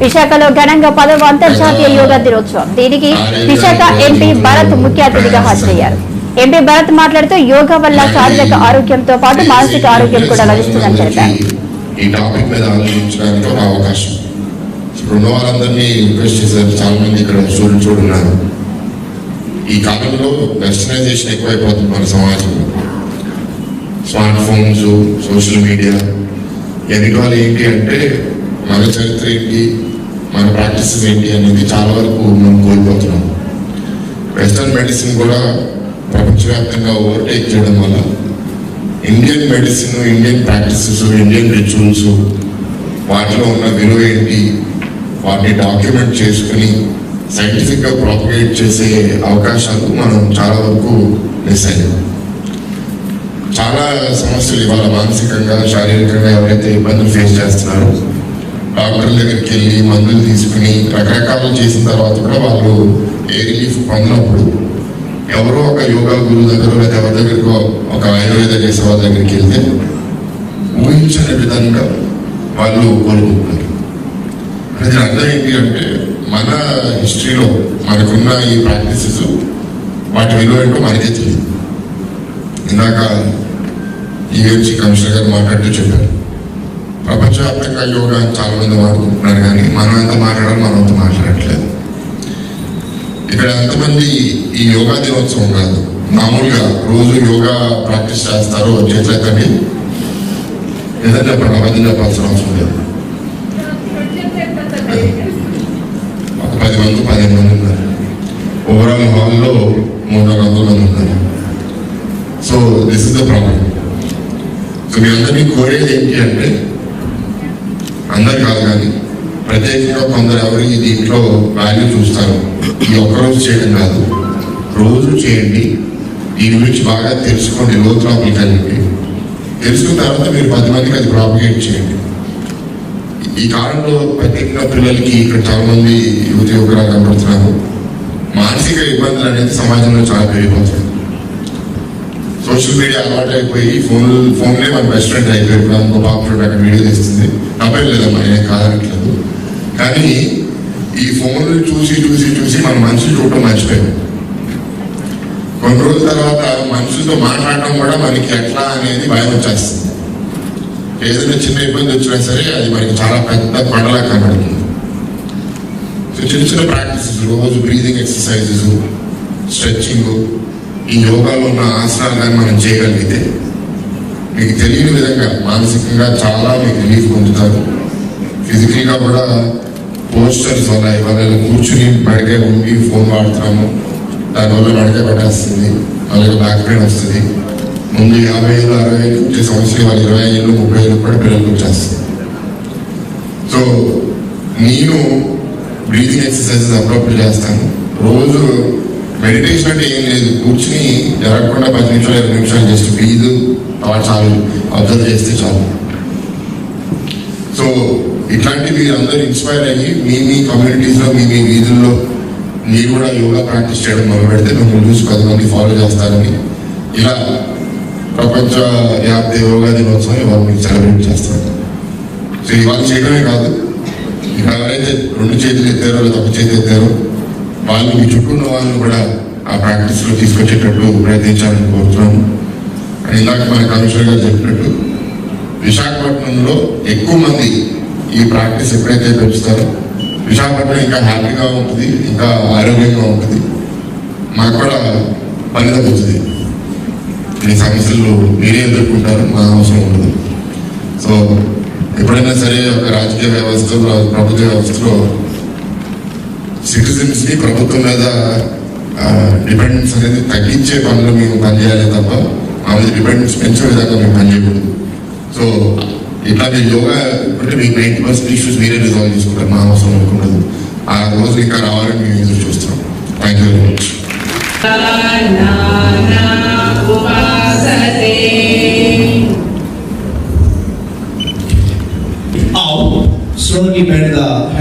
విశాఖలో ఘనంగా 10వ అంతర్జాతీయ యోగా దినోత్సవం. దీనికి విశాఖ ఎంపీ భరత్ ముఖ్య అతిథిగా హాజరయ్యారు. ఎంపీ భరత్ మాట్లాడుతూ యోగా వల్ల శారీరక ఆరోగ్యంతో పాటు మానసిక ఆరోగ్యం కూడా లభిస్తుందని తెలిపారు. ఈ టాపిక్ మీద ఆలోచించడానికి ఒక అవకాశం ఉన్న వాళ్ళందరినీ రిక్వెస్ట్ చేశారు. చాలా మంది ఇక్కడ స్టూడెంట్స్ కూడా ఉన్నారు. ఈ కాలంలో వెస్టర్నైజేషన్ ఎక్కువైపోతుంది మన సమాజంలో. స్మార్ట్ ఫోన్స్, సోషల్ మీడియా ఎన్నిటి వల్ల ఏంటి అంటే మన చరిత్ర ఏంటి, మన ప్రాక్టీసెస్ ఏంటి అనేది చాలా వరకు మనం కోల్పోతున్నాం. వెస్టర్న్ మెడిసిన్ కూడా ప్రపంచవ్యాప్తంగా ఓవర్టేక్ చేయడం వల్ల Indian medicine, Indian practices, Indian rituals, వాటిలో ఉన్న విలువ ఏంటి, వాటిని డాక్యుమెంట్ చేసుకుని సైంటిఫిక్గా ప్రాపగేట్ చేసే అవకాశాలు మనం చాలా వరకు మిస్ అయ్యాం. చాలా సమస్యలు ఇవాళ మానసికంగా, శారీరకంగా ఎవరైతే ఇబ్బందులు ఫేస్ చేస్తున్నారో డాక్టర్ల దగ్గరికి వెళ్ళి మందులు తీసుకుని రకరకాలు చేసిన తర్వాత కూడా వాళ్ళు ఏ రిలీఫ్ పొందినప్పుడు ఎవరో ఒక యోగా గురువు దగ్గర లేదా ఎవరి దగ్గరకో ఒక ఆయుర్వేద చేసే వాళ్ళ దగ్గరికి వెళ్తే ఊహించిన విధంగా వాళ్ళు కోలుకుంటున్నారు. అది అర్థం ఏంటి అంటే మన హిస్టరీలో మనకున్న ఈ ప్రాక్టీసెస్ వాటి విలువ ఏంటో మనకే తెలియదు. ఇందాక యూఎన్సీ కమిషనర్ గారు మాట్లాడుతూ చెప్పారు, ప్రపంచవ్యాప్తంగా యోగా చాలా మంది వాడుకుంటున్నారు, కానీ మనం ఎంత మాట్లాడాలి మనం అంత మాట్లాడట్లేదు. ఇక్కడ ఎంతమంది ఈ యోగా దినోత్సవం కాదు, మామూలుగా రోజు యోగా ప్రాక్టీస్ చేస్తారో చేతులెత్తండి. ఏదైనా చెప్పండి, అబద్ధం చెప్పాల్సిన అవసరం లేదు. ఒక 10 మంది 15 మంది ఉన్నారు. ఓవరాల్ హాల్లో 300 మంది ఉన్నారు. So this is the problem. So మీ అందరినీ కోరేది ఏంటి అంటే, అందరు కాదు కానీ ప్రత్యేకంగా కొందరు ఎవరు దీంట్లో వాల్యూ చూస్తారు. ఈ ఒక్కరోజు చేయడం కాదు, రోజు చేయండి. దీని గురించి బాగా తెలుసుకోండి, లోతులోపలికి వెళ్ళండి. తెలుసుకున్న తర్వాత మీరు 10 మందికి అది ప్రాపగేట్ చేయండి. ఈ కాలంలో ప్రత్యేకంగా పిల్లలకి ఇక్కడ చాలా మంది యువకులు కనబడుతున్నారు. మానసిక ఇబ్బందులు అనేది సమాజంలో చాలా పెరిగిపోతుంది. సోషల్ మీడియా అలవాటు అయిపోయి ఫోన్లే మన బెస్ట్ ఫ్రెండ్ అయిపోయి. ఇప్పుడు ఇంకో పాప అక్కడ వీడియో తీస్తుంది, తప్పేం లేదమ్మా, నేను కాదనట్లేదు. కానీ ఈ ఫోన్లు చూసి చూసి చూసి మన మనుషులు చూడటం మర్చిపోయాం. కొన్ని రోజుల తర్వాత మనుషులతో మాట్లాడటం కూడా మనకి ఎట్లా అనేది భయం వచ్చేస్తుంది. ఏదైనా చిన్న ఇబ్బంది వచ్చినా సరే అది మనకి చాలా పెద్ద పండలా కనబడుతుంది. సో చిన్న చిన్న ప్రాక్టీసెస్, రోజు బ్రీదింగ్ ఎక్సర్సైజెస్, స్ట్రెచ్చింగ్, ఈ యోగాలో ఉన్న ఆసనాలు కానీ మనం చేయగలిగితే మీకు తెలియని విధంగా మానసికంగా చాలా మీకు రిలీఫ్ పొందుతారు. ఫిజికల్గా కూడా పోస్టర్స్ వల్ల ఇవాళ కూర్చుని బడికే ఉండి ఫోన్ వాడుతున్నాము, దానివల్ల బడికే పట్టేస్తుంది, వాళ్ళకి బ్యాక్ పెయిన్ వస్తుంది. ముందు 50 ఏళ్ళు 60 ఏళ్ళు వచ్చే సంవత్సరం వాళ్ళు 20 ఏళ్ళు 30 ఏళ్ళు కూడా పిల్లలకు వచ్చేస్తుంది. సో నేను బ్రీతింగ్ ఎక్సర్సైజెస్ అప్పుడప్పుడు చేస్తాను. రోజు మెడిటేషన్ అంటే ఏం లేదు, కూర్చుని జరగకుండా 10 నిమిషాలు 20 నిమిషాలు జస్ట్ బ్రీత్ చాలు, అబ్జర్వ్ చేస్తే చాలు. సో ఇట్లాంటివి అందరూ ఇన్స్పైర్ అయ్యి మీ కమ్యూనిటీస్లో మీ వీధుల్లో మీరు కూడా యోగా ప్రాక్టీస్ చేయడం మొదలు పెడితే మిమ్మల్ని చూసి 10 మంది ఫాలో చేస్తారని ఇలా ప్రపంచ వ్యాప్త యోగా దినోత్సవం ఇవాళ మీకు సెలబ్రేట్ చేస్తారు. సో ఇవాళ చేయడమే కాదు, ఇక ఎవరైతే 2 చేతులు ఎత్తారో లేదా 1 చేతి ఎత్తారో వాళ్ళు మీ చుట్టూ ఉన్న వాళ్ళని కూడా ఆ ప్రాక్టీస్లో తీసుకొచ్చేటట్టు ప్రయత్నించాలని కోరుతున్నాను. అని ఇందాక మన కమిషనర్ గారు చెప్పినట్టు విశాఖపట్నంలో ఎక్కువ మంది ఈ ప్రాక్టీస్ ఎప్పుడైతే పెంచుతారో విశాఖపట్నం ఇంకా హ్యాపీగా ఉంటుంది, ఇంకా ఆరోగ్యంగా ఉంటుంది, మాకు కూడా పని తగ్గుతుంది. ఈ సమస్యలు మీరే ఎదుర్కొంటారు, మా అవసరం ఉండదు. సో ఎప్పుడైనా సరే ఒక రాజకీయ వ్యవస్థలో, ప్రభుత్వ వ్యవస్థలో సిటిజన్స్ ని ప్రభుత్వం మీద డిపెండెన్స్ అనేది తగ్గించే పనులు మేము పనిచేయాలి తప్ప మా మీద డిపెండెన్స్ పెంచే విధంగా మేము పనిచేయకూడదు. సో ఇట్లాంటి యోగా అంటే మీకు 90% ఇష్యూస్ మీరే రిజాల్వ్ చేసుకుంటారు, మా అవసరం ఉండదు. ఆ రోజు ఇంకా రావాలంటే